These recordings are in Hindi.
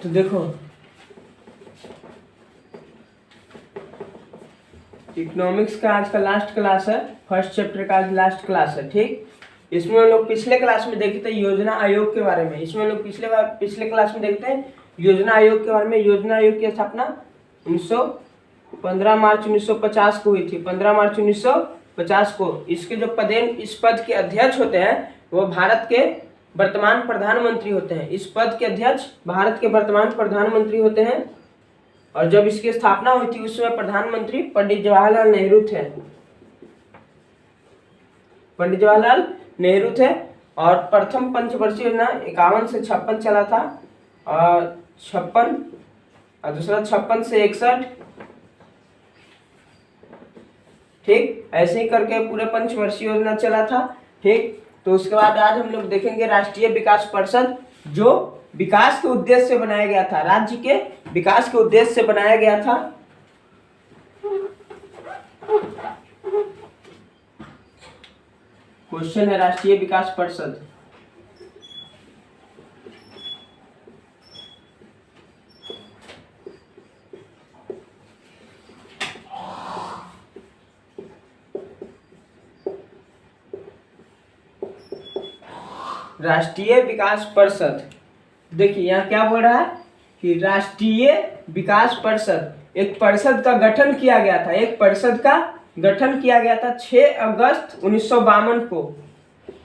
तो देखो इकोनॉमिक्स का आज का लास्ट क्लास है, फर्स्ट चैप्टर का आज लास्ट क्लास है। ठीक, इसमें हम लोग पिछले क्लास में देखे थे योजना आयोग के बारे में। इसमें हम लोग पिछले क्लास में देखते हैं योजना आयोग के बारे में। योजना आयोग की स्थापना 15 मार्च 1950 को हुई थी। 15 मार्च 1950 को। इसके जो इस पद के अध्यक्ष होते हैं वो भारत के वर्तमान प्रधानमंत्री होते हैं। इस पद के अध्यक्ष भारत के वर्तमान प्रधानमंत्री होते हैं। और जब इसकी स्थापना हुई थी उस समय प्रधानमंत्री पंडित जवाहरलाल नेहरू थे। पंडित जवाहरलाल नेहरू थे। और प्रथम पंचवर्षीय योजना 51 से 56 चला था, और 56 और दूसरा 56 से 61। ठीक, ऐसे ही करके पूरे पंचवर्षीय योजना चला था। ठीक, तो उसके बाद आज हम लोग देखेंगे राष्ट्रीय विकास परिषद, जो विकास के उद्देश्य से बनाया गया था। राज्य के विकास के उद्देश्य से बनाया गया था। क्वेश्चन है राष्ट्रीय विकास परिषद। राष्ट्रीय विकास परिषद, देखिए यहाँ क्या बोल रहा है कि राष्ट्रीय विकास परिषद, एक परिषद का गठन किया गया था। एक परिषद का गठन किया गया था 6 अगस्त 1952 को।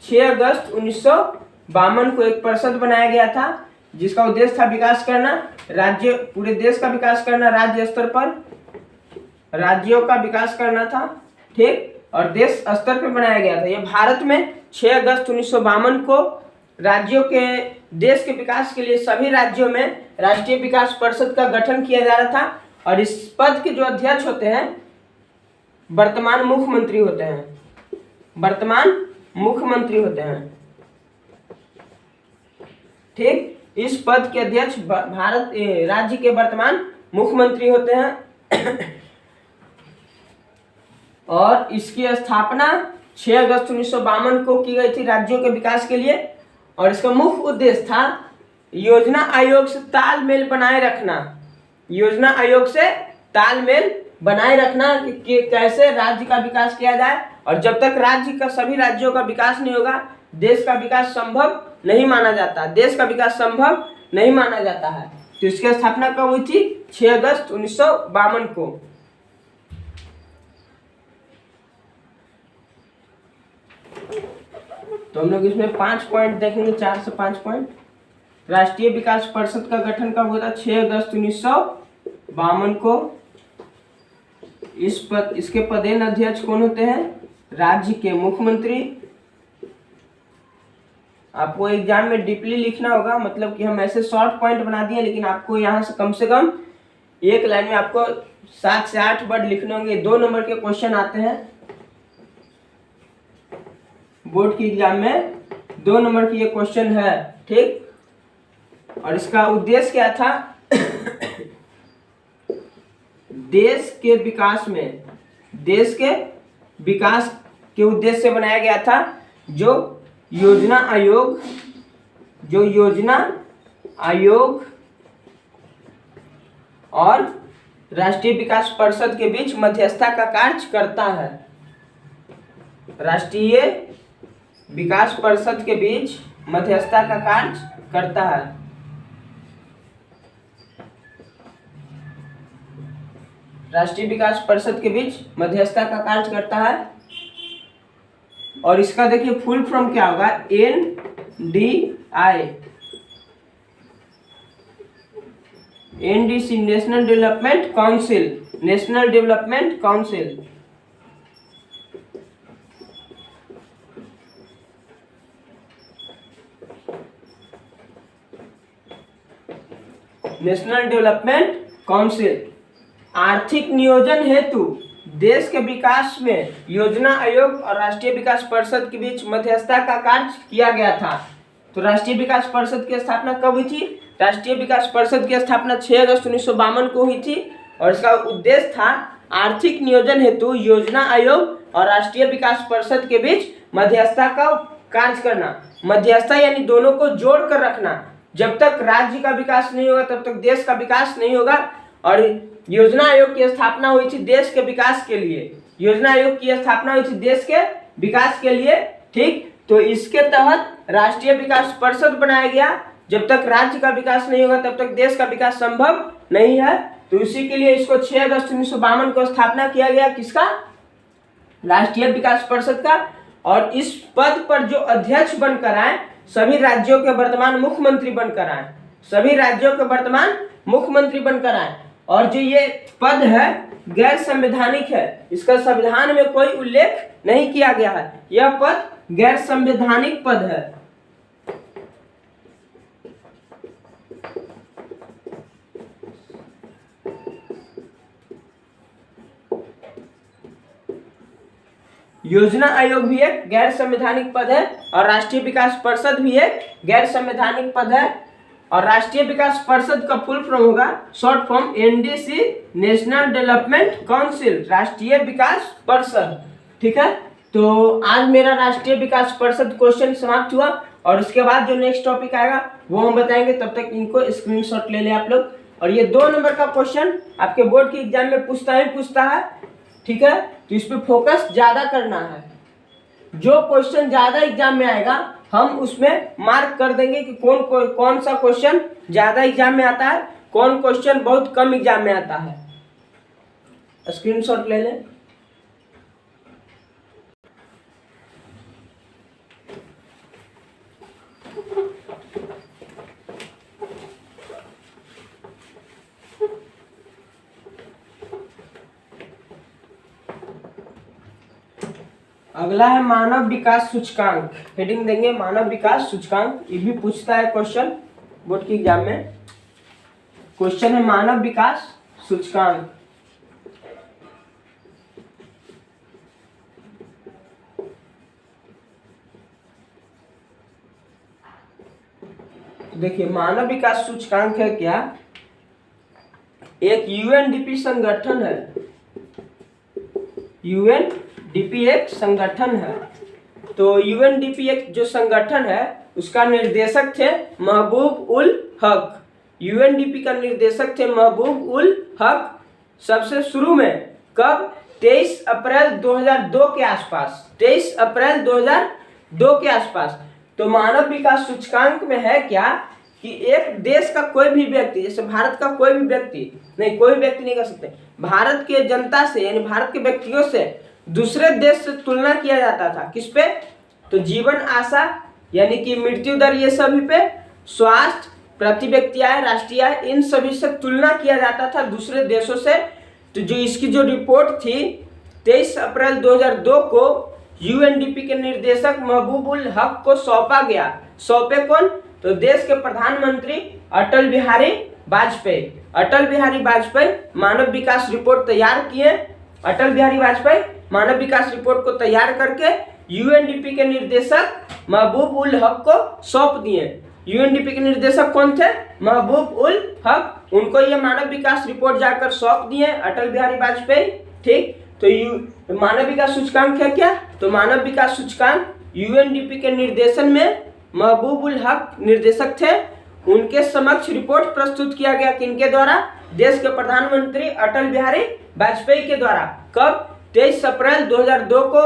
6 अगस्त 1952 को एक परिषद बनाया गया था, जिसका उद्देश्य था विकास करना, राज्य, पूरे देश का विकास करना, राज्य स्तर पर राज्यों का विकास करना था। ठीक, और देश स्तर पर बनाया गया था। यह भारत में 6 अगस्त 1952 को राज्यों के देश के विकास के लिए सभी राज्यों में राष्ट्रीय विकास परिषद का गठन किया जा रहा था। और इस पद के जो अध्यक्ष होते हैं वर्तमान मुख्यमंत्री होते हैं। वर्तमान मुख्यमंत्री होते हैं। ठीक, इस पद के अध्यक्ष भारत राज्य के वर्तमान मुख्यमंत्री होते हैं। और इसकी स्थापना 6 अगस्त 1952 को की गई थी राज्यों के विकास के लिए। और इसका मुख्य उद्देश्य था योजना आयोग से तालमेल बनाए रखना। योजना आयोग से तालमेल बनाए रखना कि कैसे राज्य का विकास किया जाए। और जब तक राज्य का सभी राज्यों का विकास नहीं होगा, देश का विकास संभव नहीं माना जाता। देश का विकास संभव नहीं माना जाता है। तो इसकी स्थापना कब हुई थी? 6 अगस्त 1952 को। तो हम लोग इसमें 5 पॉइंट देखेंगे, 4 से 5 पॉइंट। राष्ट्रीय विकास परिषद का गठन कब हुआ था? 6 अगस्त 1952 को। इसके पदेन अध्यक्ष कौन होते हैं? राज्य के मुख्यमंत्री। आपको एग्जाम में डीपली लिखना होगा, मतलब कि हम ऐसे शॉर्ट पॉइंट बना दिए, लेकिन आपको यहाँ से कम एक लाइन में आपको 7 से 8 वर्ड लिखने होंगे। 2 नंबर के क्वेश्चन आते हैं बोर्ड की एग्जाम में। 2 नंबर की ये क्वेश्चन है। ठीक, और इसका उद्देश्य क्या था? देश के विकास में, देश के विकास के उद्देश्य से बनाया गया था। जो योजना आयोग और राष्ट्रीय विकास परिषद के बीच मध्यस्थता का कार्य करता है। राष्ट्रीय विकास परिषद के बीच मध्यस्थता का कार्य करता है। राष्ट्रीय विकास परिषद के बीच मध्यस्थता का कार्य करता है। और इसका देखिए फुल फॉर्म क्या होगा? NDC, national development council. National development council. National development council आर्थिक नियोजन हेतु देश के विकास में योजना आयोग और राष्ट्रीय विकास परिषद के बीच मध्यस्थता का कार्य किया गया था। तो राष्ट्रीय विकास परिषद की स्थापना कब हुई थी? राष्ट्रीय विकास परिषद की स्थापना 6 अगस्त 1952 को हुई थी। और इसका उद्देश्य था आर्थिक नियोजन हेतु योजना आयोग और राष्ट्रीय विकास परिषद के बीच मध्यस्थता का कार्य करना। मध्यस्थता यानी दोनों को जोड़ कर रखना। जब तक राज्य का विकास नहीं होगा तब तक देश का विकास नहीं होगा। और योजना आयोग की स्थापना हुई थी देश के विकास के लिए, योजना आयोग की स्थापना हुई थी देश के विकास के लिए, ठीक। तो इसके तहत राष्ट्रीय विकास परिषद बनाया गया। जब तक राज्य का विकास नहीं होगा तब तक देश का विकास संभव नहीं है। तो इसी के लिए इसको 6 अगस्त 1952 को स्थापना किया गया, किसका, राष्ट्रीय विकास परिषद का। और इस पद पर जो अध्यक्ष बनकर आए सभी राज्यों के वर्तमान मुख्यमंत्री बनकर आए, सभी राज्यों के वर्तमान मुख्यमंत्री बनकर आए। और जो ये पद है गैर संवैधानिक है, इसका संविधान में कोई उल्लेख नहीं किया गया है, यह पद गैर संवैधानिक पद है। योजना आयोग भी एक गैर संवैधानिक पद है और राष्ट्रीय विकास परिषद भी एक गैर संवैधानिक पद है। और राष्ट्रीय विकास परिषद का फुल फॉर्म होगा, short form NDC, national development council, राष्ट्रीय विकास परिषद, ठीक है। तो आज मेरा राष्ट्रीय विकास परिषद क्वेश्चन समाप्त हुआ और उसके बाद जो नेक्स्ट टॉपिक आएगा वो हम बताएंगे। तब तक इनको स्क्रीनशॉट ले लें आप लोग। और ये 2 नंबर का क्वेश्चन आपके बोर्ड के एग्जाम में पूछता है, ठीक है। तो इस पे फोकस ज्यादा करना है, जो क्वेश्चन ज्यादा एग्जाम में आएगा हम उसमें मार्क कर देंगे कि कौन सा क्वेश्चन ज्यादा एग्जाम में आता है, कौन क्वेश्चन बहुत कम एग्जाम में आता है। स्क्रीनशॉट ले लें। अगला है मानव विकास सूचकांक, हेडिंग देंगे मानव विकास सूचकांक। ये भी पूछता है क्वेश्चन बोर्ड के एग्जाम में। क्वेश्चन है मानव विकास सूचकांक। देखिए मानव विकास सूचकांक है क्या, एक यूएनडीपी संगठन है, यूएनडीपी एक संगठन है। तो यूएनडीपी एक जो संगठन है उसका निर्देशक थे महबूब उल हक, यूएनडीपी का निर्देशक थे महबूब उल हक। सबसे शुरू में कब, 23 अप्रैल 2002 के आसपास, 23 अप्रैल 2002 के आसपास। तो मानव विकास सूचकांक में है क्या कि एक देश का कोई भी व्यक्ति, जैसे भारत का कोई भी व्यक्ति नहीं, कोई व्यक्ति नहीं कर सकते, भारत के जनता से यानी भारत के व्यक्तियों से दूसरे देश से तुलना किया जाता था। किस पे, तो जीवन आशा यानी कि मृत्यु दर, ये सभी पे, स्वास्थ्य, प्रति व्यक्ति आय, राष्ट्रीय आय, इन सभी से तुलना किया जाता था दूसरे देशों से। तो जो इसकी जो रिपोर्ट थी 23 अप्रैल 2002 को यूएनडीपी के निर्देशक महबूब उल हक को सौंपा गया। सौंपे कौन, तो देश के प्रधानमंत्री अटल बिहारी वाजपेयी। अटल बिहारी वाजपेयी मानव विकास रिपोर्ट तैयार किए। अटल बिहारी वाजपेयी मानव विकास रिपोर्ट को तैयार करके यूएनडीपी के निर्देशक महबूब उल हक को सौंप दिए। यूएनडीपी के निर्देशक कौन थे, महबूब उल हक। उनको ये मानव विकास रिपोर्ट जाकर सौंप दिए अटल बिहारी वाजपेयी, ठीक। तो मानव विकास सूचकांक है क्या, तो मानव विकास सूचकांक यूएनडीपी के निर्देशन में महबूब उल हक निर्देशक थे। उनके समक्ष रिपोर्ट प्रस्तुत किया गया, किनके द्वारा, देश के प्रधानमंत्री अटल बिहारी वाजपेयी के द्वारा। कब, 23 अप्रैल 2002 को।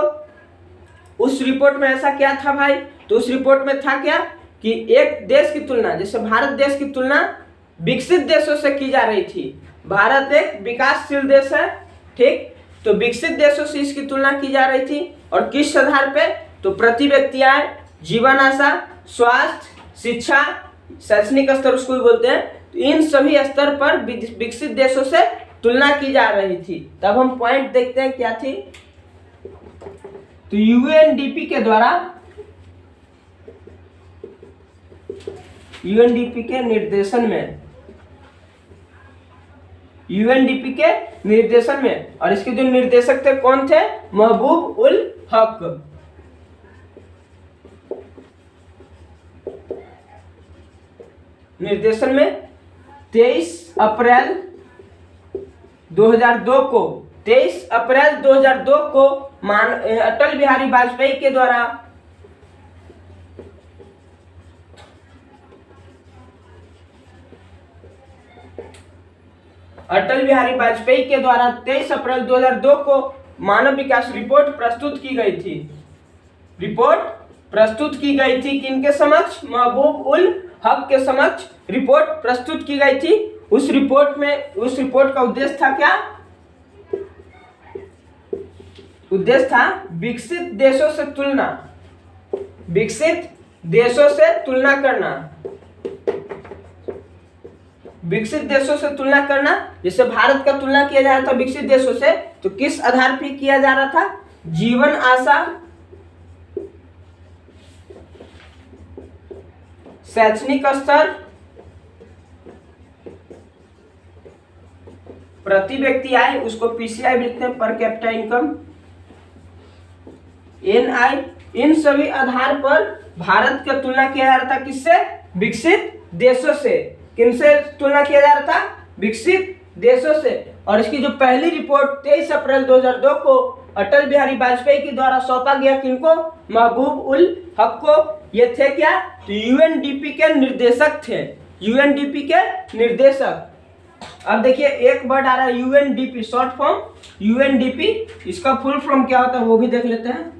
उस रिपोर्ट में ऐसा क्या था भाई, तो उस रिपोर्ट में था क्या कि एक देश की तुलना, जैसे भारत देश की तुलना विकसित देशों से की जा रही थी। भारत एक विकासशील देश है, ठीक। तो विकसित देशों से इसकी तुलना की जा रही थी और किस आधार पे, तो प्रति व्यक्ति आय, जीवन आशा, स्वास्थ्य, शिक्षा, शैक्षणिक स्तर उसको भी बोलते हैं। तो इन सभी स्तर पर विकसित देशों से तुलना की जा रही थी। तब हम पॉइंट देखते हैं क्या थी, तो यूएनडीपी के द्वारा, यूएनडीपी के निर्देशन में, यूएनडीपी के निर्देशन में, और इसके जो निर्देशक थे कौन थे, महबूब उल हक। निर्देशन में 23 अप्रैल 2002 को, 23 अप्रैल 2002 को अटल बिहारी वाजपेयी के द्वारा अटल बिहारी वाजपेयी के द्वारा 23 अप्रैल 2002 को मानव विकास रिपोर्ट प्रस्तुत की गई थी। रिपोर्ट प्रस्तुत की गई थी किनके समक्ष? महबूब उल हक के समक्ष रिपोर्ट प्रस्तुत की गई थी। उस रिपोर्ट का उद्देश्य था क्या? उद्देश्य था विकसित देशों से तुलना, विकसित देशों से तुलना करना, विकसित देशों से तुलना करना। जैसे भारत का तुलना किया जा रहा था विकसित देशों से, तो किस आधार पर किया जा रहा था? जीवन आशा, शैक्षणिक स्तर, प्रति व्यक्ति आय, उसको पीसीआई भी लिखते हैं, पर कैपिटा इनकम, एनआई, इन सभी आधार पर भारत का तुलना किया जा रहा था किससे? विकसित देशों से। किनसे तुलना किया जा रहा था? विकसित देशों से। और इसकी जो पहली रिपोर्ट 23 अप्रैल 2002 को अटल बिहारी वाजपेयी के द्वारा सौंपा गया किनको? महबूब उल हक को। ये थे क्या? तो यूएनडीपी के निर्देशक थे, यूएनडीपी के निर्देशक। अब देखिए एक वर्ड आ रहा है यूएनडीपी, शॉर्ट फॉर्म यूएनडीपी, इसका फुल फॉर्म क्या होता है वो भी देख लेते हैं।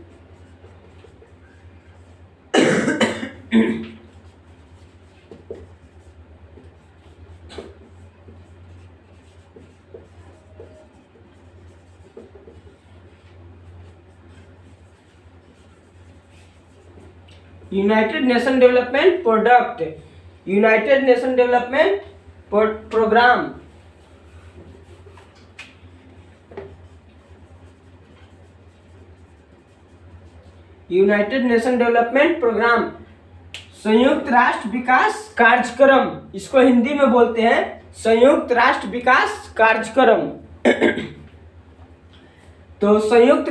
United Nation Development product, United Nation Development programme. United Nation Development programme, संयुक्त राष्ट्र विकास कार्यक्रम, इसको हिंदी में बोलते हैं संयुक्त राष्ट्र विकास कार्यक्रम। तो संयुक्त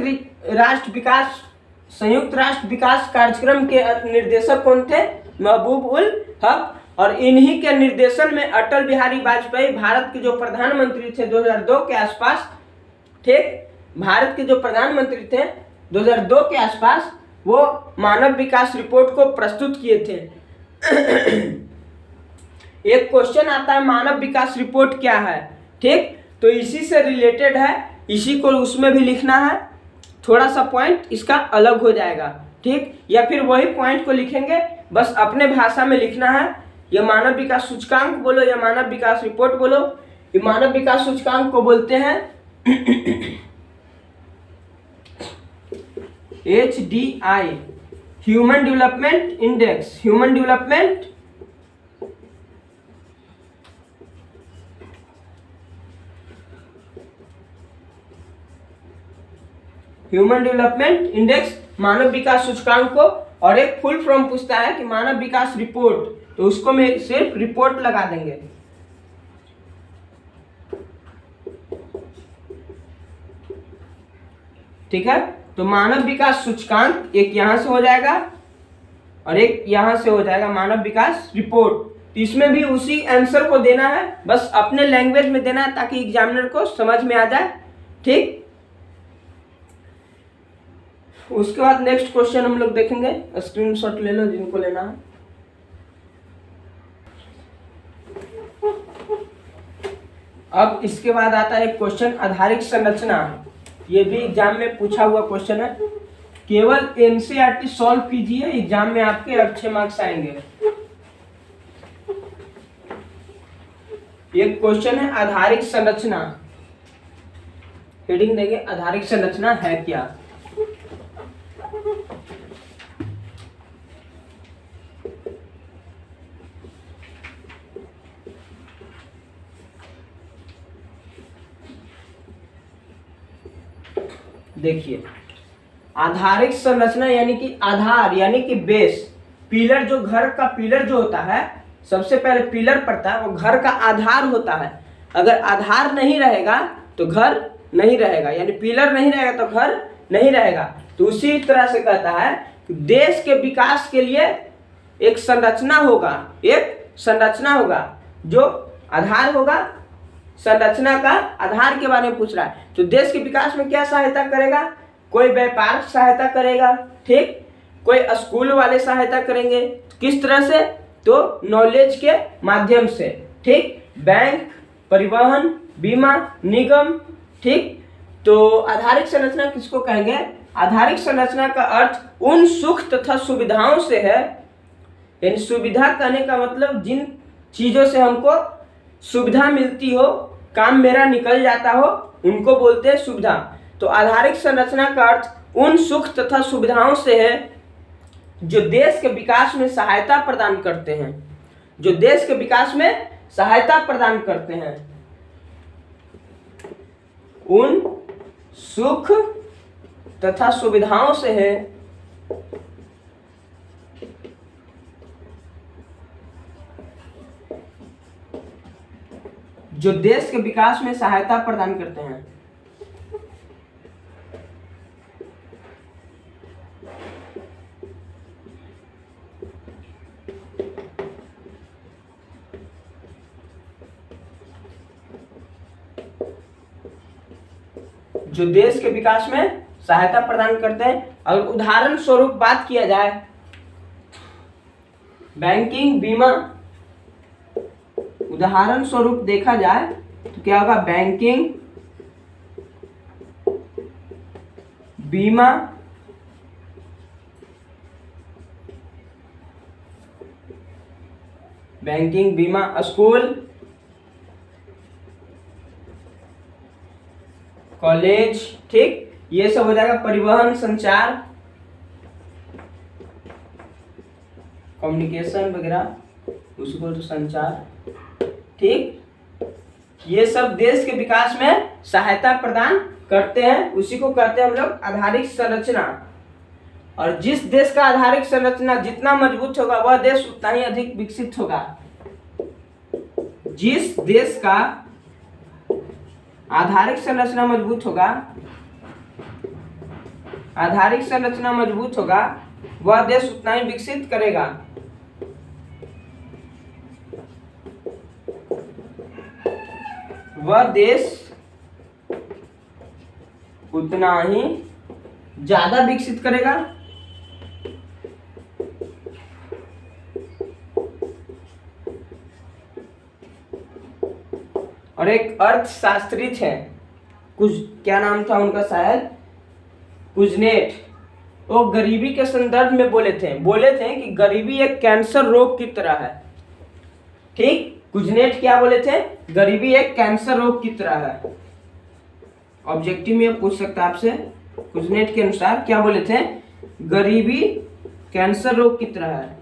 राष्ट्र विकास कार्यक्रम के निर्देशक कौन थे? महबूब उल हक। और इन्हीं के निर्देशन में अटल बिहारी वाजपेयी भारत के जो प्रधानमंत्री थे 2002 के आसपास, ठीक, भारत के जो प्रधानमंत्री थे 2002 के आसपास, वो मानव विकास रिपोर्ट को प्रस्तुत किए थे। एक क्वेश्चन आता है मानव विकास रिपोर्ट क्या है, ठीक, तो इसी से रिलेटेड है, इसी को उसमें भी लिखना है। थोड़ा सा पॉइंट इसका अलग हो जाएगा, ठीक, या फिर वही पॉइंट को लिखेंगे, बस अपने भाषा में लिखना है। या मानव विकास सूचकांक बोलो या मानव विकास रिपोर्ट बोलो, ये मानव विकास सूचकांक को बोलते हैं HDI, human development index, human development index, मानव विकास सूचकांक को। और एक फुल फॉर्म पूछता है कि मानव विकास रिपोर्ट, तो उसको में सिर्फ रिपोर्ट लगा देंगे। ठीक है, तो मानव विकास सूचकांक एक यहां से हो जाएगा और एक यहां से हो जाएगा मानव विकास रिपोर्ट। तो इसमें भी उसी आंसर को देना है, बस अपने लैंग्वेज में देना है ताकि एग्जामिनर को समझ में आ जाए, ठीक। उसके बाद नेक्स्ट क्वेश्चन हम लोग देखेंगे, स्क्रीनशॉट ले लो जिनको लेना है। अब इसके बाद आता है क्वेश्चन आधारिक संरचना। ये भी एग्जाम में पूछा हुआ क्वेश्चन है, केवल एनसीईआरटी सॉल्व कीजिए, एग्जाम में आपके अच्छे मार्क्स आएंगे। एक क्वेश्चन है आधारिक संरचना, हेडिंग देंगे आधारिक संरचना है क्या। देखिए आधारिक संरचना यानी कि आधार यानी कि बेस, पिलर, जो घर का पिलर जो होता है, सबसे पहले पिलर पड़ता है, वो घर का आधार होता है। अगर आधार नहीं रहेगा तो घर नहीं रहेगा, यानी पिलर नहीं रहेगा तो घर नहीं रहेगा। तो उसी तरह से कहता है कि देश के विकास के लिए एक संरचना होगा, एक संरचना होगा जो आधार होगा। संरचना का आधार के बारे में पूछ रहा है, तो देश के विकास में क्या सहायता करेगा? कोई व्यापार सहायता करेगा, ठीक, कोई स्कूल वाले सहायता करेंगे, किस तरह से? तो नॉलेज के माध्यम से, ठीक, बैंक, परिवहन, बीमा निगम। ठीक, तो आधारिक संरचना किसको कहेंगे? आधारिक संरचना का अर्थ उन सुख तथा सुविधाओं से है, यानी सुविधा कहने का मतलब जिन चीजों से हमको सुविधा मिलती हो, काम मेरा निकल जाता हो, उनको बोलते हैं सुविधा। तो आधारिक संरचना का अर्थ उन सुख तथा सुविधाओं से है जो देश के विकास में सहायता प्रदान करते हैं, जो देश के विकास में सहायता प्रदान करते हैं। उन सुख तथा सुविधाओं से है जो देश के विकास में सहायता प्रदान करते हैं। जो देश के विकास में सहायता प्रदान करते हैं। अगर उदाहरण स्वरूप बात किया जाए, बैंकिंग बीमा, उदाहरण स्वरूप देखा जाए तो क्या होगा? बैंकिंग बीमा बैंकिंग बीमा, स्कूल कॉलेज, ठीक, ये सब हो जाएगा। परिवहन संचार कम्युनिकेशन वगैरह, उसको तो संचार, ठीक, ये सब देश के विकास में सहायता प्रदान करते हैं, उसी को कहते हैं हम लोग आधारिक संरचना। और जिस देश का आधारिक संरचना जितना मजबूत होगा वह देश उतना ही अधिक विकसित होगा। जिस देश का आधारिक संरचना मजबूत होगा, आधारिक संरचना मजबूत होगा, वह देश उतना ही विकसित करेगा। वह देश उतना ही ज्यादा विकसित करेगा। और एक अर्थशास्त्री थे, कुछ क्या नाम था उनका, शायद कुजनेट, वो गरीबी के संदर्भ में बोले थे कि गरीबी एक कैंसर रोग की तरह है। ठीक, कुजनेट क्या बोले थे? गरीबी एक कैंसर रोग की तरह है। ऑब्जेक्टिव में पूछ सकता है आपसे, कुजनेट के अनुसार क्या बोले थे? गरीबी कैंसर रोग की तरह है,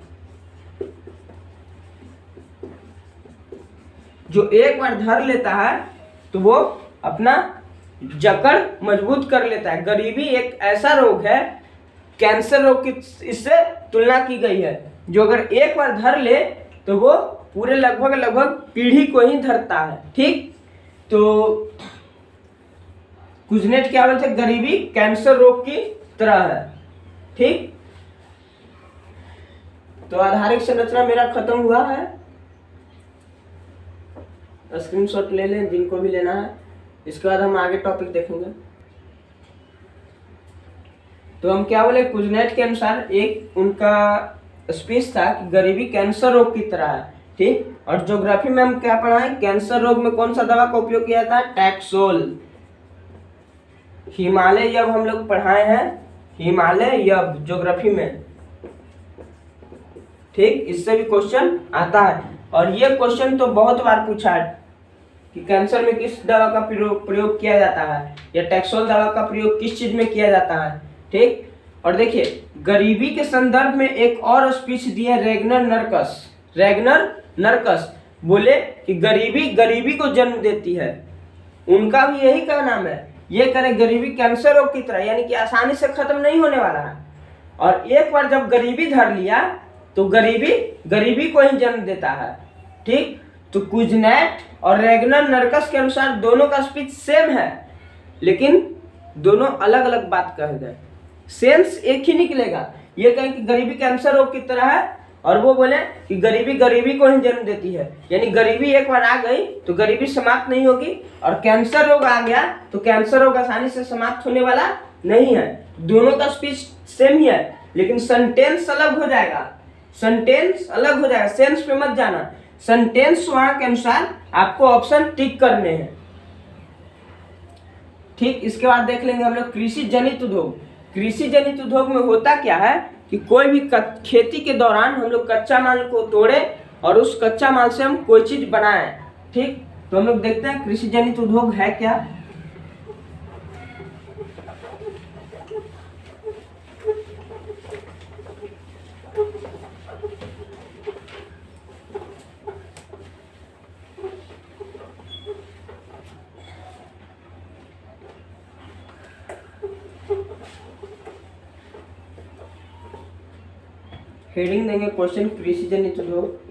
जो एक बार धर लेता है तो वो अपना जकड़ मजबूत कर लेता है। गरीबी एक ऐसा रोग है, कैंसर रोग की इससे तुलना की गई है, जो अगर एक बार धर ले तो वो पूरे लगभग पीढ़ी को ही धरता है। ठीक, तो कुजनेट क्या बोलते? गरीबी कैंसर रोग की तरह है। ठीक, तो आधारिक संरचना मेरा खत्म हुआ है, स्क्रीनशॉट ले लें जिनको भी लेना है। इसके बाद हम आगे टॉपिक देखेंगे। तो हम क्या बोले? कुजनेट के अनुसार एक उनका स्पीच था कि गरीबी कैंसर रोग की तरह है। ठीक, और ज्योग्राफी में हम क्या पढ़ा है? कैंसर रोग में कौन सा दवा का उपयोग किया जाता है? टैक्सोल। हिमालय यब हम लोग पढ़ाए हैं, हिमालय यब ज्योग्राफी में। ठीक, इससे भी क्वेश्चन आता है, और ये क्वेश्चन तो बहुत बार पूछा है कि कैंसर में किस दवा का प्रयोग किया जाता है, या टैक्सोल दवा का प्रयोग किस चीज में किया जाता है। ठीक, और देखिए गरीबी के संदर्भ में एक और स्पीच दिया रेगनर नरकस। रेगनर नरकस बोले कि गरीबी को जन्म देती है। उनका भी यही का नाम है, ये करे गरीबी कैंसर रोग की तरह, यानी कि आसानी से खत्म नहीं होने वाला है। और एक बार जब गरीबी धर लिया तो गरीबी को ही जन्म देता है। ठीक, तो कुजनेट और रेगनर नरकस के अनुसार दोनों का स्पीच सेम है, लेकिन दोनों अलग अलग बात कहे गए, सेंस एक ही निकलेगा। ये कहें कि गरीबी कैंसर रोग की तरह है, और वो बोले कि गरीबी को ही जन्म देती है, यानी गरीबी एक बार आ गई तो गरीबी समाप्त नहीं होगी, और कैंसर रोग आ गया तो कैंसर रोग आसानी से समाप्त होने वाला नहीं है। दोनों का स्पीच सेम ही है, लेकिन सेंटेंस अलग हो जाएगा। सेंटेंस अलग हो जाएगा, सेंस पे मत जाना। सेंटेंस वहां के अनुसार आपको ऑप्शन टिक करने हैं। ठीक, इसके बाद देख लेंगे हम लोग कृषि जनित उद्योग। कृषि जनित उद्योग में होता क्या है कि कोई भी खेती के दौरान हम लोग कच्चा माल को तोड़े और उस कच्चा माल से हम कोई चीज बनाएं। ठीक, तो हम लोग देखते हैं कृषि जनित उद्योग है क्या। हेडिंग देंगे क्वेश्चन कृषि जनित उद्योग।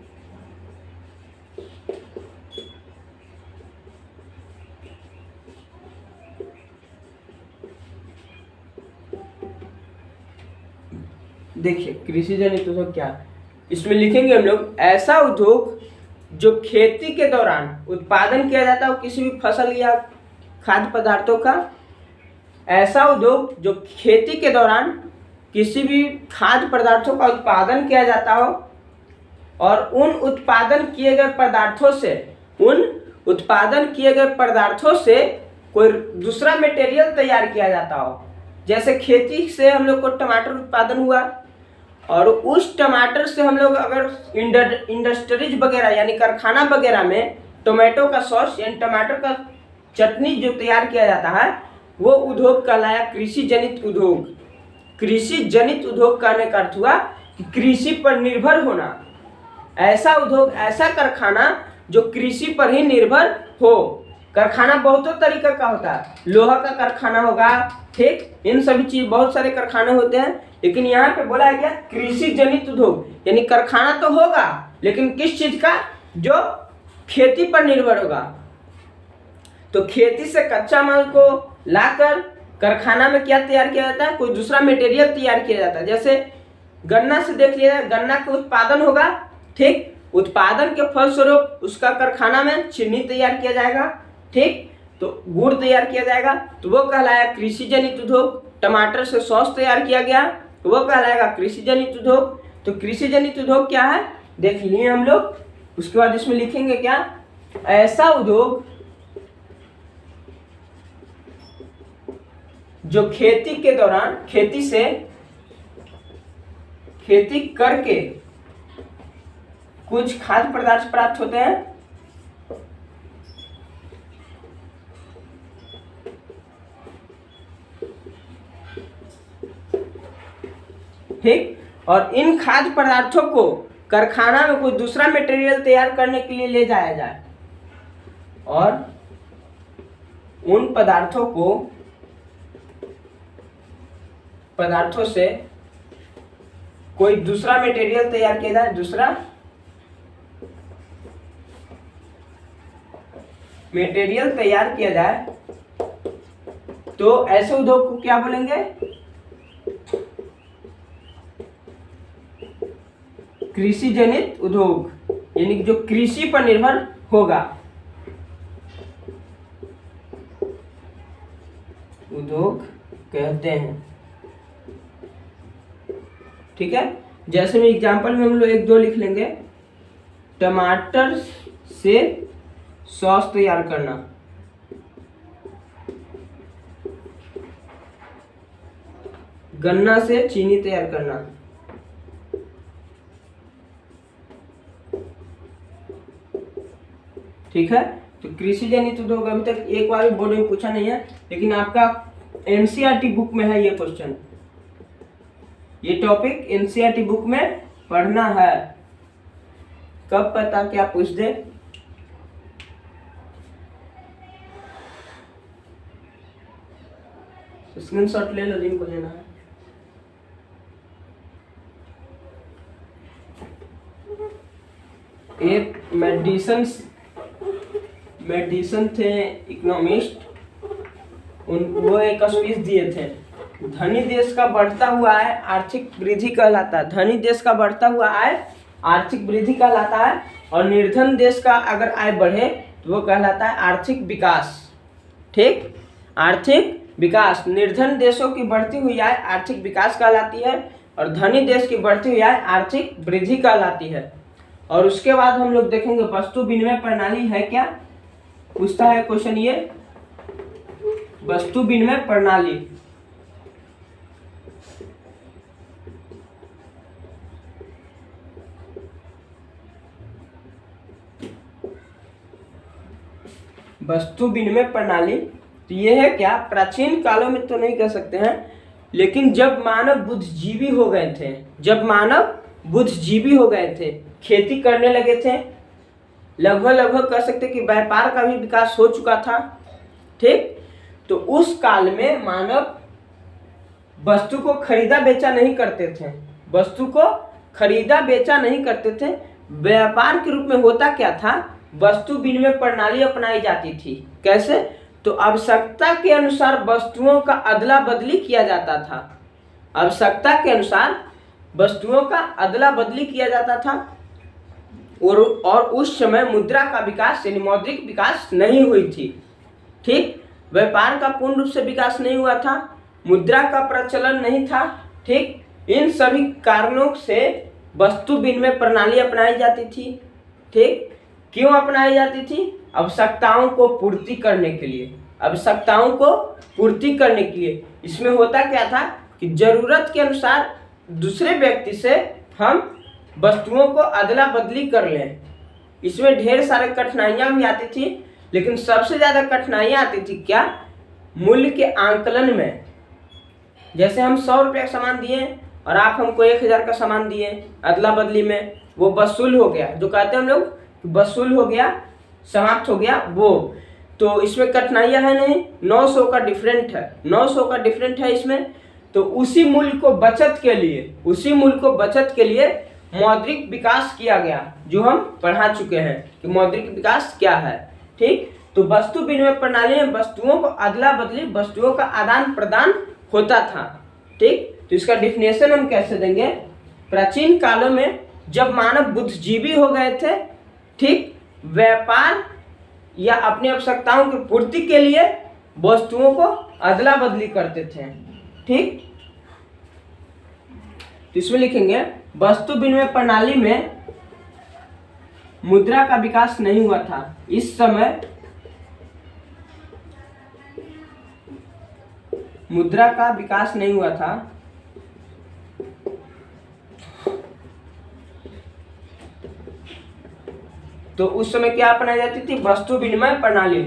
देखिए कृषि जनित उद्योग क्या, इसमें लिखेंगे हम लोग ऐसा उद्योग जो खेती के दौरान उत्पादन किया जाता हो किसी भी फसल या खाद्य पदार्थों का। ऐसा उद्योग जो खेती के दौरान किसी भी खाद्य पदार्थों का उत्पादन किया जाता हो और उन उत्पादन किए गए पदार्थों से कोई दूसरा मटेरियल तैयार किया जाता हो। जैसे खेती से हम लोग को टमाटर उत्पादन हुआ और उस टमाटर से हम लोग अगर इंडस्ट्रीज वगैरह यानी कारखाना वगैरह में टोमेटो का सॉस यानी टमाटर का चटनी जो तैयार किया जाता है वो उद्योग कहलाया कृषि जनित उद्योग। कृषि जनित उद्योग कहने का अर्थ हुआ कि कृषि पर निर्भर होना। ऐसा उद्योग, ऐसा कारखाना जो कृषि पर ही निर्भर हो। कारखाना बहुतों तरीके का होता है, लोहा का कारखाना होगा, ठीक, इन सभी चीज बहुत सारे कारखाने होते हैं, लेकिन यहाँ पे बोला है क्या कृषि जनित उद्योग, यानी कारखाना तो होगा लेकिन किस चीज का, जो खेती पर निर्भर होगा। तो खेती से कच्चा माल को लाकर कारखाना में क्या तैयार किया जाता है, कोई दूसरा मटेरियल तैयार किया जाता है। जैसे गन्ना से देख लिया, गन्ना का उत्पादन होगा, ठीक, उत्पादन के फलस्वरूप उसका कारखाना में चीनी तैयार किया जाएगा, ठीक, तो गुड़ तैयार किया जाएगा, तो वो कहलाया कृषि जनित उद्योग। टमाटर से सॉस तैयार किया गया तो वो कहलाएगा कृषि जनित उद्योग। तो कृषि जनित उद्योग क्या है देख लिए हम लोग। उसके बाद इसमें लिखेंगे क्या, ऐसा उद्योग जो खेती के दौरान खेती करके कुछ खाद्य पदार्थ प्राप्त होते हैं, ठीक, और इन खाद्य पदार्थों को कारखाना में कोई दूसरा मटेरियल तैयार करने के लिए ले जाया जाए और उन पदार्थों से कोई दूसरा मटेरियल तैयार किया जाए, दूसरा मटेरियल तैयार किया जाए, तो ऐसे उद्योग को क्या बोलेंगे, कृषि जनित उद्योग, यानी जो कृषि पर निर्भर होगा, उद्योग कहते हैं। ठीक है, जैसे में एग्जाम्पल में हम लोग एक दो लिख लेंगे। टमाटर से सॉस तैयार करना, गन्ना से चीनी तैयार करना, ठीक है। तो कृषि जनित उद्योग अभी तक एक बार भी बोर्ड में पूछा नहीं है, लेकिन आपका एनसीईआरटी बुक में है ये क्वेश्चन, ये टॉपिक एनसीईआरटी बुक में पढ़ना है। कब पता क्या पूछ दे, स्क्रीनशॉट ले लो जिनको लेना है। एक मेडिसन थे इकोनॉमिस्ट, वो एक स्पीच दिए थे, धनी देश का बढ़ता हुआ आय आर्थिक वृद्धि कहलाता है। धनी देश का बढ़ता हुआ आय आर्थिक वृद्धि कहलाता है, और निर्धन देश का अगर आय बढ़े तो वो कहलाता है आर्थिक विकास। ठीक, आर्थिक विकास, निर्धन देशों की बढ़ती हुई आय आर्थिक विकास कहलाती है, और धनी देश की बढ़ती हुई आय आर्थिक वृद्धि कहलाती है। और उसके बाद हम लोग देखेंगे वस्तु विनिमय प्रणाली है क्या, पूछता है क्वेश्चन ये, वस्तु विनिमय प्रणाली। वस्तु विनिमय प्रणाली तो ये है क्या, प्राचीन कालों में तो नहीं कह सकते हैं, लेकिन जब मानव बुद्धिजीवी हो गए थे, जब मानव बुद्धिजीवी हो गए थे, खेती करने लगे थे, लगभग कह सकते कि व्यापार का भी विकास हो चुका था, ठीक। तो उस काल में मानव वस्तु को खरीदा बेचा नहीं करते थे, वस्तु को खरीदा बेचा नहीं करते थे। व्यापार के रूप में होता क्या था, वस्तु विनिमय प्रणाली अपनाई जाती थी। कैसे, तो आवश्यकता के अनुसार वस्तुओं का अदला बदली किया जाता था, आवश्यकता के अनुसार वस्तुओं का अदला बदली किया जाता था। और उस समय मुद्रा का विकास यानी मौद्रिक विकास नहीं हुई थी, ठीक। व्यापार का पूर्ण रूप से विकास नहीं हुआ था, मुद्रा का प्रचलन नहीं था, ठीक। इन सभी कारणों से वस्तु विनिमय प्रणाली अपनाई जाती थी, ठीक। क्यों अपनाई जाती थी, आवश्यकताओं को पूर्ति करने के लिए, आवश्यकताओं को पूर्ति करने के लिए। इसमें होता क्या था कि जरूरत के अनुसार दूसरे व्यक्ति से हम वस्तुओं को अदला बदली कर लें। इसमें ढेर सारे कठिनाइयां भी आती थी, लेकिन सबसे ज़्यादा कठिनाइयां आती थी क्या, मूल्य के आंकलन में। जैसे हम 100 रुपये का सामान दिए और आप हमको 1000 का सामान दिए, अदला बदली में वो वसूल हो गया, जो कहते हैं हम लोग वसूल हो गया, समाप्त हो गया वो। तो इसमें कठिनाइयां है नहीं, 900 का डिफरेंट है, 900 का डिफरेंट है इसमें। तो उसी मूल्य को बचत के लिए, उसी मूल्य को बचत के लिए मौद्रिक विकास किया गया, जो हम पढ़ा चुके हैं कि मौद्रिक विकास क्या है, ठीक। तो वस्तु विनिमय प्रणाली में वस्तुओं को अदला बदली, वस्तुओं का आदान प्रदान होता था, ठीक। तो इसका डिफिनेशन हम कैसे देंगे, प्राचीन कालों में जब मानव बुद्धिजीवी हो गए थे, ठीक, व्यापार या अपनी आवश्यकताओं की पूर्ति के लिए वस्तुओं को अदला बदली करते थे, ठीक। तो इसमें लिखेंगे वस्तु विनिमय प्रणाली में मुद्रा का विकास नहीं हुआ था। इस समय मुद्रा का विकास नहीं हुआ था, तो उस समय क्या अपनाई जाती थी, वस्तु विनिमय प्रणाली।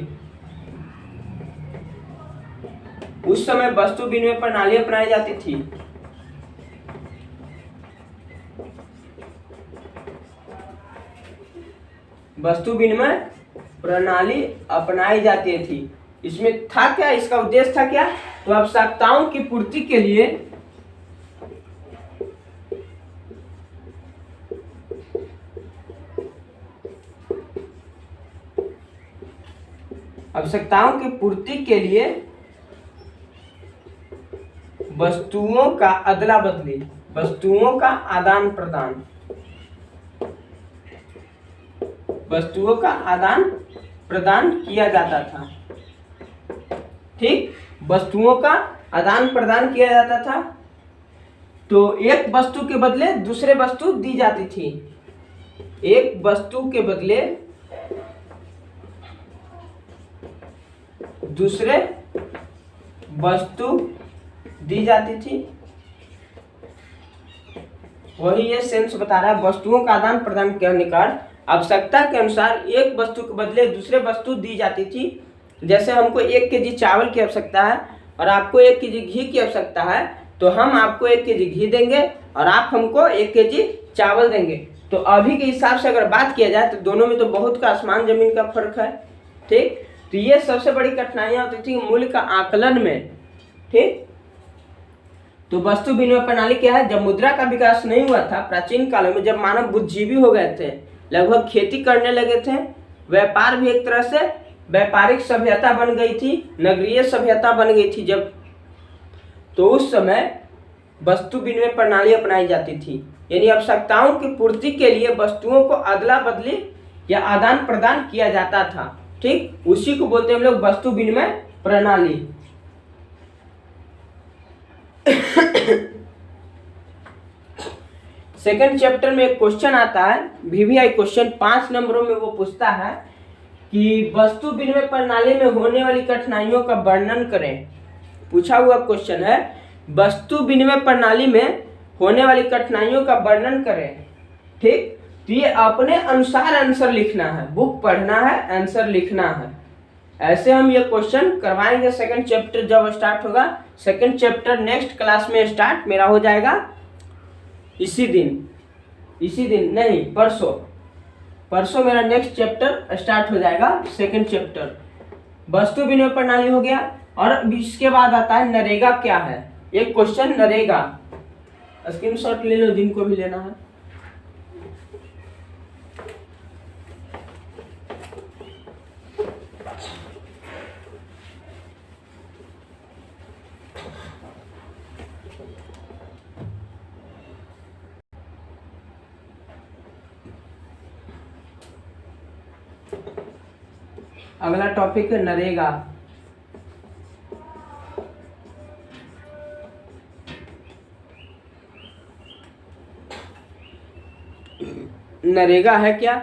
उस समय वस्तु विनिमय प्रणाली अपनाई जाती थी। वस्तु विनिमय प्रणाली अपनाई जाती थी। इसमें था क्या, इसका उद्देश्य था क्या, तो आवश्यकताओं की पूर्ति के लिए आवश्यकताओं की पूर्ति के लिए वस्तुओं का अदला बदली, वस्तुओं का आदान प्रदान, वस्तुओं का आदान प्रदान किया जाता था, ठीक। वस्तुओं का आदान प्रदान किया जाता था। तो एक वस्तु के बदले दूसरे वस्तु दी जाती थी, एक वस्तु के बदले दूसरे वस्तु दी जाती थी। वही ये सेंस बता रहा है, वस्तुओं का आदान प्रदान करने का आवश्यकता के अनुसार एक वस्तु के बदले दूसरे वस्तु दी जाती थी। जैसे हमको 1 केजी चावल की आवश्यकता है और आपको 1 केजी घी की आवश्यकता है, तो हम आपको 1 केजी घी देंगे और आप हमको 1 केजी चावल देंगे। तो अभी के हिसाब से अगर बात किया जाए तो दोनों में तो बहुत का आसमान जमीन का फर्क है, ठीक। तो ये सबसे बड़ी कठिनाइयां होती थी मूल्य का आकलन में, ठीक। तो वस्तु विनिमय प्रणाली क्या है, जब मुद्रा का विकास नहीं हुआ था प्राचीन कालों में, जब मानव बुद्धिजीवी हो गए थे, लगभग खेती करने लगे थे, व्यापार भी एक तरह से व्यापारिक सभ्यता बन गई थी, नगरीय सभ्यता बन गई थी जब, तो उस समय वस्तु विनिमय प्रणाली अपनाई जाती थी। यानी आवश्यकताओं की पूर्ति के लिए वस्तुओं को अदला बदली या आदान प्रदान किया जाता था, ठीक। उसी को बोलते हैं हम लोग वस्तु विनिमय प्रणाली। सेकंड चैप्टर में एक क्वेश्चन आता है, VVI क्वेश्चन 5 नंबरों में वो पूछता है कि वस्तु विनिमय प्रणाली में होने वाली कठिनाइयों का वर्णन करें। पूछा हुआ क्वेश्चन है, वस्तु विनिमय प्रणाली में होने वाली कठिनाइयों का वर्णन करें। ठीक, तो ये अपने अनुसार आंसर लिखना है, बुक पढ़ना है, आंसर लिखना है। ऐसे हम ये क्वेश्चन करवाएंगे। सेकंड चैप्टर जब स्टार्ट होगा, सेकंड चैप्टर नेक्स्ट क्लास में स्टार्ट मेरा हो जाएगा इसी दिन नहीं, परसों मेरा नेक्स्ट चैप्टर स्टार्ट हो जाएगा, सेकंड चैप्टर। वस्तु विनिमय प्रणाली हो गया। और इसके बाद आता है नरेगा क्या है। एक क्वेश्चन नरेगा, स्क्रीनशॉट ले लो जिनको भी लेना है। अगला टॉपिक है नरेगा। नरेगा है क्या?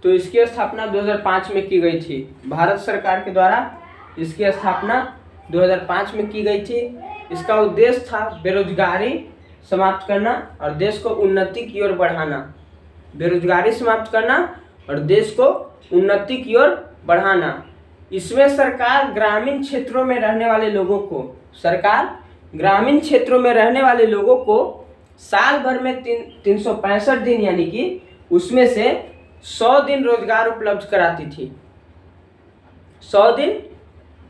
तो इसकी स्थापना 2005 में की गई थी। भारत सरकार के द्वारा इसकी स्थापना 2005 में की गई थी। इसका उद्देश्य था बेरोजगारी समाप्त करना और देश को उन्नति की ओर बढ़ाना। बेरोजगारी समाप्त करना और देश को उन्नति की ओर बढ़ाना। इसमें सरकार ग्रामीण क्षेत्रों में रहने वाले लोगों को साल भर में 365 दिन यानी कि उसमें से 100 दिन रोजगार उपलब्ध कराती थी। 100 दिन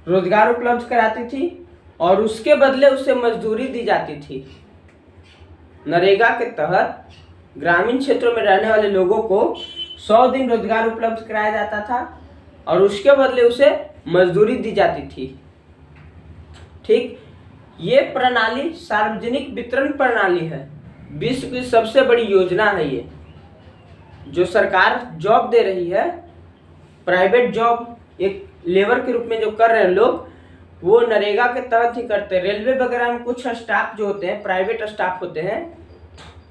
रोजगार उपलब्ध कराती थी और उसके बदले उसे मजदूरी दी जाती थी। नरेगा के तहत ग्रामीण क्षेत्रों में रहने वाले लोगों को 100 दिन रोजगार उपलब्ध कराया जाता था और उसके बदले उसे मजदूरी दी जाती थी। ठीक, ये प्रणाली सार्वजनिक वितरण प्रणाली है। विश्व की सबसे बड़ी योजना है ये, जो सरकार जॉब दे रही है, प्राइवेट जॉब एक लेबर के रूप में जो कर रहे हैं लोग, वो नरेगा के तहत ही करते हैं। रेलवे वगैरह में कुछ स्टाफ जो होते हैं प्राइवेट स्टाफ होते हैं,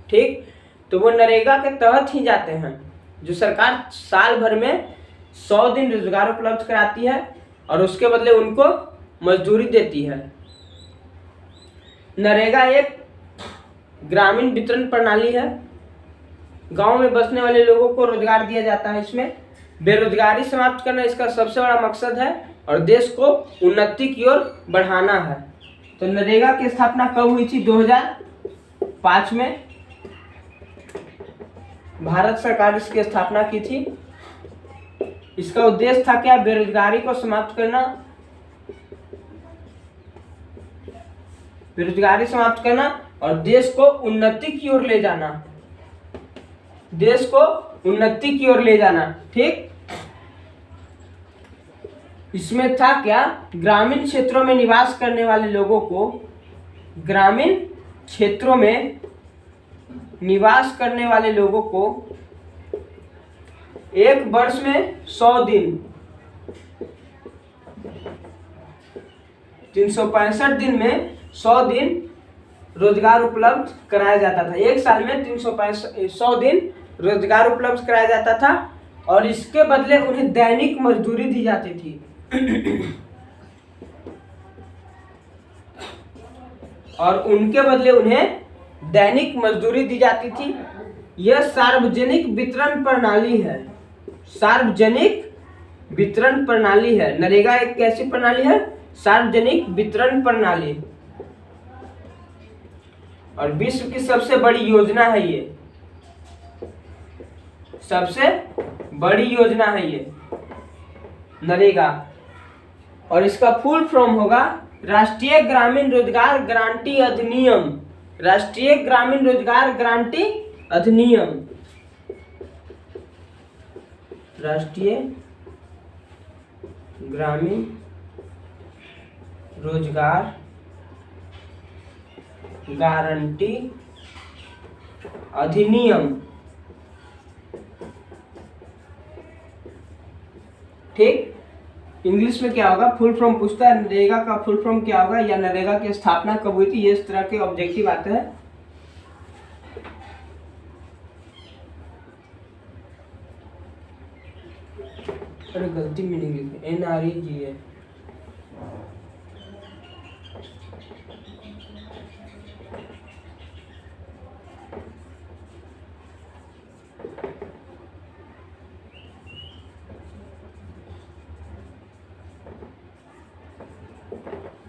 ठीक, तो वो नरेगा के तहत ही जाते हैं। जो सरकार साल भर में 100 दिन रोजगार उपलब्ध कराती है और उसके बदले उनको मजदूरी देती है। नरेगा एक ग्रामीण वितरण प्रणाली है। गांव में बसने वाले लोगों को रोजगार दिया जाता है। इसमें बेरोजगारी समाप्त करना इसका सबसे बड़ा मकसद है और देश को उन्नति की ओर बढ़ाना है। तो नरेगा की स्थापना कब हुई थी? 2005 में भारत सरकार इसकी स्थापना की थी। इसका उद्देश्य था क्या? बेरोजगारी को समाप्त करना, बेरोजगारी समाप्त करना और देश को उन्नति की ओर ले जाना, देश को उन्नति की ओर ले जाना। ठीक, इसमें था क्या? ग्रामीण क्षेत्रों में निवास करने वाले लोगों को, ग्रामीण क्षेत्रों में निवास करने वाले लोगों को एक वर्ष में 100 दिन, 365 दिन में 100 दिन रोजगार उपलब्ध कराया जाता था। एक साल में 100 दिन रोजगार उपलब्ध कराया जाता था और इसके बदले उन्हें दैनिक मजदूरी दी जाती थी। और उनके बदले उन्हें दैनिक मजदूरी दी जाती थी। यह सार्वजनिक वितरण प्रणाली है। सार्वजनिक वितरण प्रणाली है। नरेगा एक कैसी प्रणाली है? सार्वजनिक वितरण प्रणाली और विश्व की सबसे बड़ी योजना है ये, सबसे बड़ी योजना है ये नरेगा। और इसका फुल फॉर्म होगा राष्ट्रीय ग्रामीण रोजगार गारंटी अधिनियम। राष्ट्रीय ग्रामीण रोजगार गारंटी अधिनियम, राष्ट्रीय ग्रामीण रोजगार गारंटी अधिनियम। ठीक, इंग्लिश में क्या होगा? फुल फॉर्म पूछता है, नरेगा का फुल फॉर्म क्या होगा या नरेगा की स्थापना कब हुई थी, ये इस तरह के ऑब्जेक्टिव आते हैं। अरे गलती मीनिंग लिखे NREGA।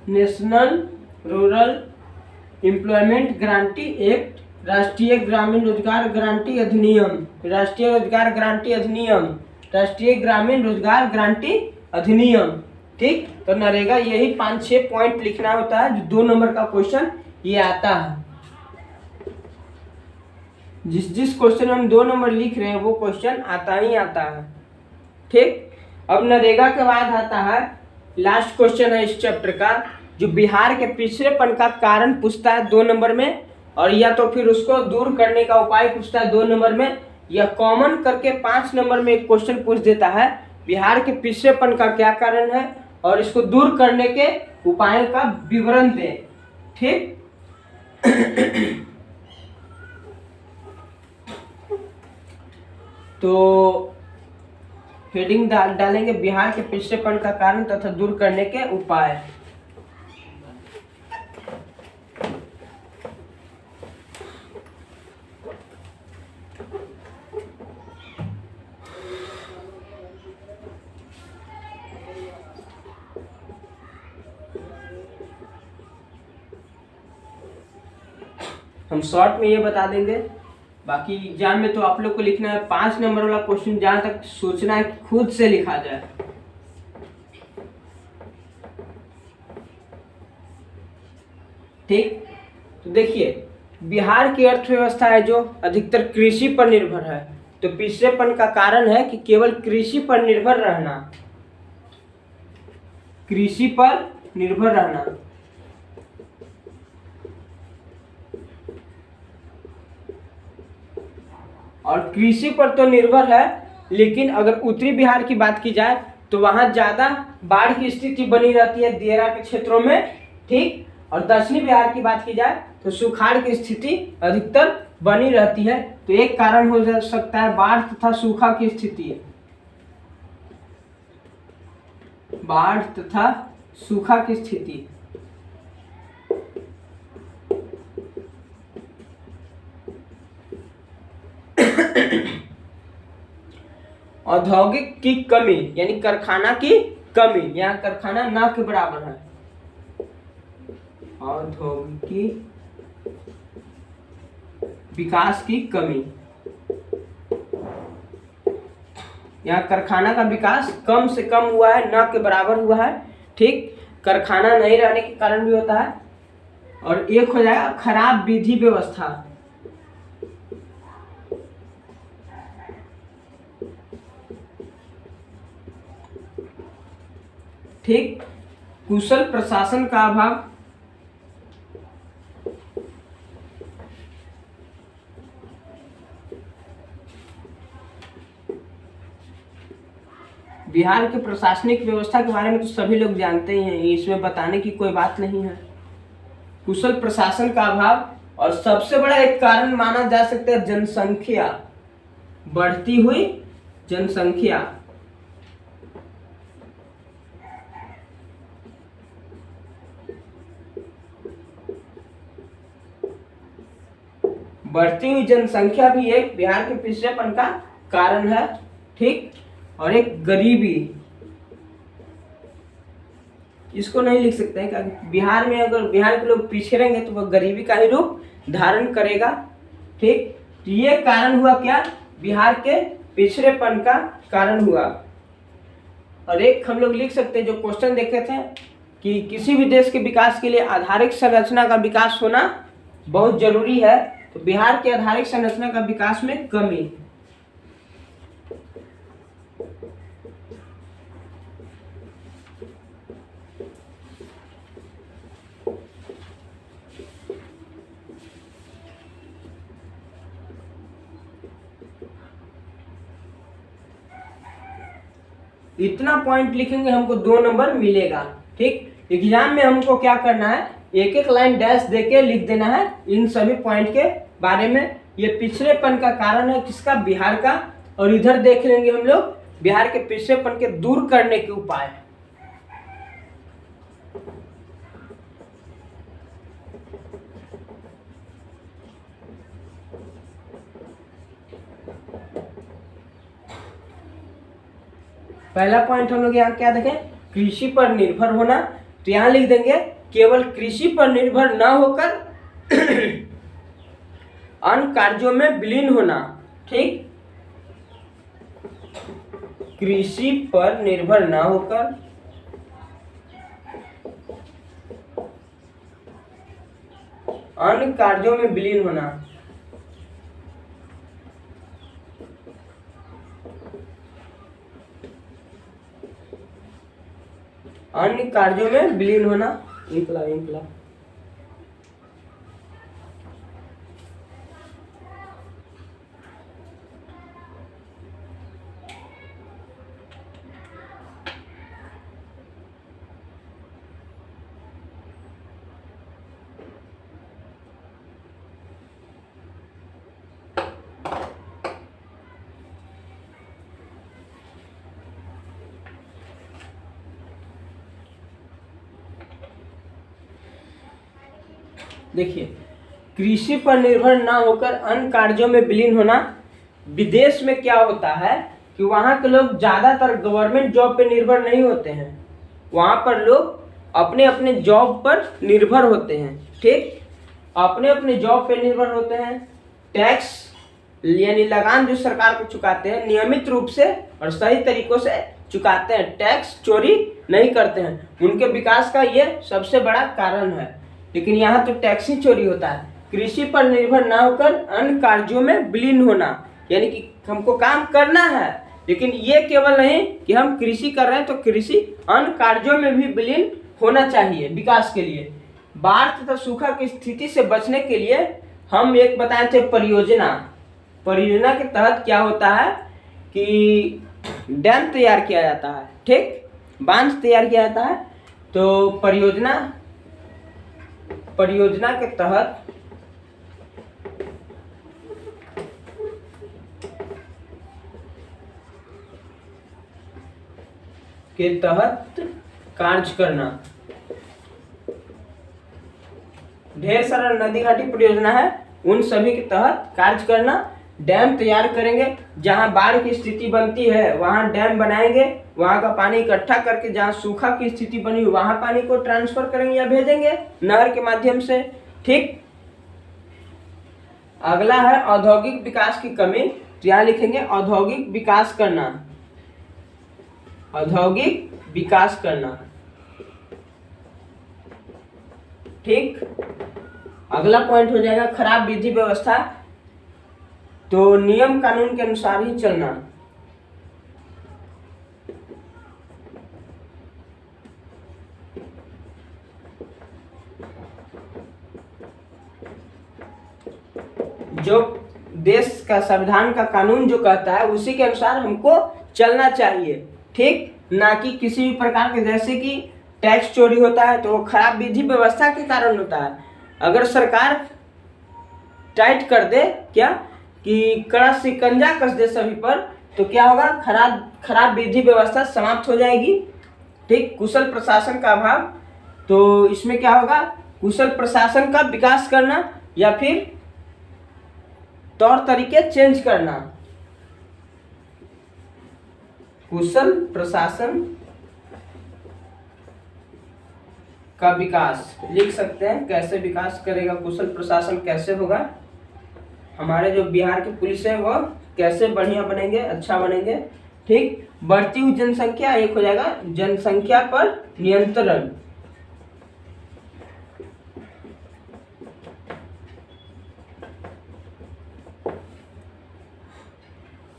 National rural employment guarantee act, राष्ट्रीय ग्रामीण रोजगार गारंटी अधिनियम, राष्ट्रीय रोजगार गारंटी अधिनियम, राष्ट्रीय ग्रामीण रोजगार गारंटी अधिनियम। ठीक, तो नरेगा यही 5-6 पॉइंट लिखना होता है जो 2 नंबर का क्वेश्चन ये आता है। जिस क्वेश्चन में हम 2 नंबर लिख रहे हैं वो क्वेश्चन आता ही आता है। ठीक, अब नरेगा के बाद आता है लास्ट क्वेश्चन है इस चैप्टर का, जो बिहार के पिछड़ेपन का कारण पूछता है 2 नंबर में, और या तो फिर उसको दूर करने का उपाय पूछता है 2 नंबर में, या कॉमन करके 5 नंबर में एक क्वेश्चन पूछ देता है बिहार के पिछड़ेपन का क्या कारण है और इसको दूर करने के उपायों का विवरण दे। ठीक, तो हेडिंग डालेंगे बिहार के पिछड़ेपन का कारण तथा दूर करने के उपाय। हम शॉर्ट में ये बता देंगे, बाकी एग्जाम में तो आप लोग को लिखना है 5 नंबर वाला क्वेश्चन, जहां तक सोचना है कि खुद से लिखा जाए। ठीक, तो देखिए बिहार की अर्थव्यवस्था है जो अधिकतर कृषि पर निर्भर है, तो पिछड़ेपन का कारण है कि केवल कृषि पर निर्भर रहना, कृषि पर निर्भर रहना। और कृषि पर तो निर्भर है, लेकिन अगर उत्तरी बिहार की बात की जाए तो वहां ज्यादा बाढ़ की स्थिति बनी रहती है दियारा के क्षेत्रों में। ठीक, और दक्षिणी बिहार की बात की जाए तो सुखाड़ की स्थिति अधिकतर बनी रहती है। तो एक कारण हो सकता है बाढ़ तथा सूखा की स्थिति, बाढ़ तथा सूखा की स्थिति। औद्योगिक की कमी यानी कारखाना की कमी, यहाँ कारखाना ना के बराबर है, औद्योगिक विकास की कमी, यहाँ कारखाना का विकास कम से कम हुआ है, ना के बराबर हुआ है। ठीक, कारखाना नहीं रहने के कारण भी होता है। और एक हो जाएगा खराब विधि व्यवस्था, ठीक, कुशल प्रशासन का अभाव, बिहार के प्रशासनिक व्यवस्था के बारे में तो सभी लोग जानते ही हैं, इसमें बताने की कोई बात नहीं है। कुशल प्रशासन का अभाव, और सबसे बड़ा एक कारण माना जा सकता है जनसंख्या, बढ़ती हुई जनसंख्या। बढ़ती हुई जनसंख्या भी एक बिहार के पिछड़ेपन का कारण है। ठीक, और एक गरीबी, इसको नहीं लिख सकते हैं क्योंकि बिहार में अगर बिहार के लोग पीछे रहेंगे तो वह गरीबी का ही रूप धारण करेगा। ठीक, तो ये कारण हुआ क्या, बिहार के पिछड़ेपन का कारण हुआ। और एक हम लोग लिख सकते हैं जो क्वेश्चन देखे थे कि किसी भी देश के विकास के लिए आधारिक संरचना का विकास होना बहुत जरूरी है, तो बिहार के आधारिक संरचना का विकास में कमी। इतना पॉइंट लिखेंगे हमको 2 नंबर मिलेगा। ठीक, एग्जाम में हमको क्या करना है, एक एक लाइन डैश देके लिख देना है इन सभी पॉइंट के बारे में। ये पिछड़ेपन का कारण है किसका, बिहार का। और इधर देख लेंगे हम लोग बिहार के पिछड़ेपन के दूर करने के उपाय। पहला पॉइंट हम लोग यहाँ क्या देखें, कृषि पर निर्भर होना। तो यहाँ लिख देंगे केवल कृषि पर निर्भर न होकर अन्य कार्यों में विलीन होना। ठीक, कृषि पर निर्भर न होकर अन्य कार्यों में विलीन होना। अन्य कार्यों में विलीन होना। इनकलाब देखिए, कृषि पर निर्भर ना होकर अन्य कार्यों में विलीन होना। विदेश में क्या होता है कि वहाँ के लोग ज़्यादातर गवर्नमेंट जॉब पे निर्भर नहीं होते हैं, वहाँ पर लोग अपने अपने जॉब पर निर्भर होते हैं। ठीक, अपने अपने जॉब पे निर्भर होते हैं। टैक्स यानी लगान जो सरकार को चुकाते हैं नियमित रूप से और सही तरीकों से चुकाते हैं, टैक्स चोरी नहीं करते हैं। उनके विकास का ये सबसे बड़ा कारण है। लेकिन यहाँ तो टैक्स ही चोरी होता है। कृषि पर निर्भर ना होकर अन्य कार्यों में विलीन होना, यानी कि हमको काम करना है, लेकिन ये केवल नहीं कि हम कृषि कर रहे हैं तो कृषि अन्य कार्यों में भी विलीन होना चाहिए विकास के लिए। बाढ़ तथा सूखा की स्थिति से बचने के लिए हम एक बताए थे परियोजना। परियोजना के तहत क्या होता है कि डैम तैयार किया जाता है। ठीक, बांध तैयार किया जाता है। तो परियोजना के तहत कार्य करना। ढेर सारा नदी घाटी परियोजना है, उन सभी के तहत कार्य करना। डैम तैयार करेंगे, जहां बाढ़ की स्थिति बनती है वहां डैम बनाएंगे, वहां का पानी इकट्ठा करके जहां सूखा की स्थिति बनी वहां पानी को ट्रांसफर करेंगे या भेजेंगे नहर के माध्यम से। ठीक, अगला है औद्योगिक विकास की कमी। तो यहाँ लिखेंगे औद्योगिक विकास करना। औद्योगिक विकास करना। ठीक, अगला पॉइंट हो जाएगा खराब विधि व्यवस्था। तो नियम कानून के अनुसार ही चलना। जो देश का संविधान का कानून जो कहता है उसी के अनुसार हमको चलना चाहिए। ठीक, ना कि किसी भी प्रकार के, जैसे कि टैक्स चोरी होता है तो वो खराब विधि व्यवस्था के कारण होता है। अगर सरकार टाइट कर दे क्या कि कड़ा शिकंजा कस दे सभी पर, तो क्या होगा, खराब विधि व्यवस्था समाप्त हो जाएगी। ठीक, कुशल प्रशासन का अभाव। तो इसमें क्या होगा, कुशल प्रशासन का विकास करना या फिर तौर तरीके चेंज करना। कुशल प्रशासन का विकास लिख सकते हैं। कैसे विकास करेगा कुशल प्रशासन, कैसे होगा, हमारे जो बिहार की पुलिस है वह कैसे बढ़िया बनेंगे, अच्छा बनेंगे। ठीक, बढ़ती हुई जनसंख्या, एक हो जाएगा जनसंख्या पर नियंत्रण।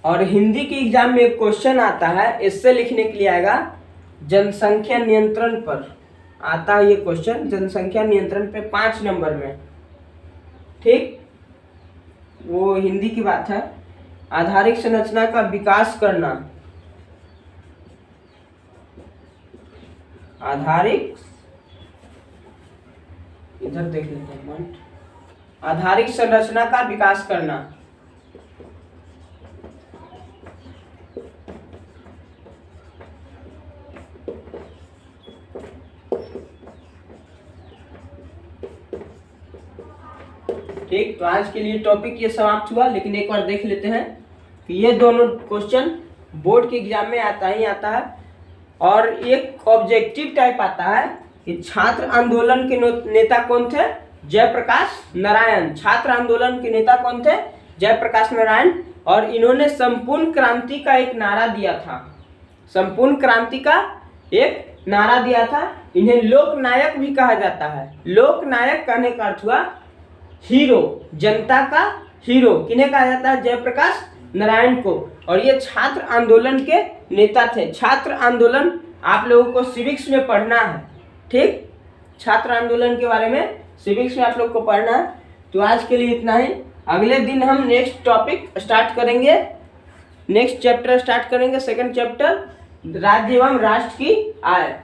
और हिंदी की एग्जाम में एक क्वेश्चन आता है, इससे लिखने के लिए आएगा जनसंख्या नियंत्रण पर आता है ये क्वेश्चन, जनसंख्या नियंत्रण पे 5 नंबर में। ठीक, वो हिंदी की बात है। आधारिक संरचना का विकास करना। आधारिक, इधर देख लेते हैं पॉइंट। आधारिक संरचना का विकास करना। ठीक, तो आज के लिए टॉपिक ये समाप्त हुआ, लेकिन एक बार देख लेते हैं कि ये दोनों क्वेश्चन बोर्ड के एग्जाम में आता ही आता है। और एक ऑब्जेक्टिव टाइप आता है कि छात्र आंदोलन के नेता कौन थे? जयप्रकाश नारायण। छात्र आंदोलन के नेता कौन थे? जयप्रकाश नारायण। और इन्होंने संपूर्ण क्रांति का एक नारा दिया था। संपूर्ण क्रांति का एक नारा दिया था। इन्हें लोकनायक भी कहा जाता है। लोकनायक कहने का अर्थ हुआ हीरो, जनता का हीरो। किन्हें कहा जाता है? जयप्रकाश नारायण को। और ये छात्र आंदोलन के नेता थे। छात्र आंदोलन आप लोगों को सिविक्स में पढ़ना है। ठीक, छात्र आंदोलन के बारे में सिविक्स में आप लोग को पढ़ना है। तो आज के लिए इतना ही। अगले दिन हम नेक्स्ट टॉपिक स्टार्ट करेंगे, नेक्स्ट चैप्टर स्टार्ट करेंगे, सेकंड चैप्टर, राज्य एवं राष्ट्र की आय।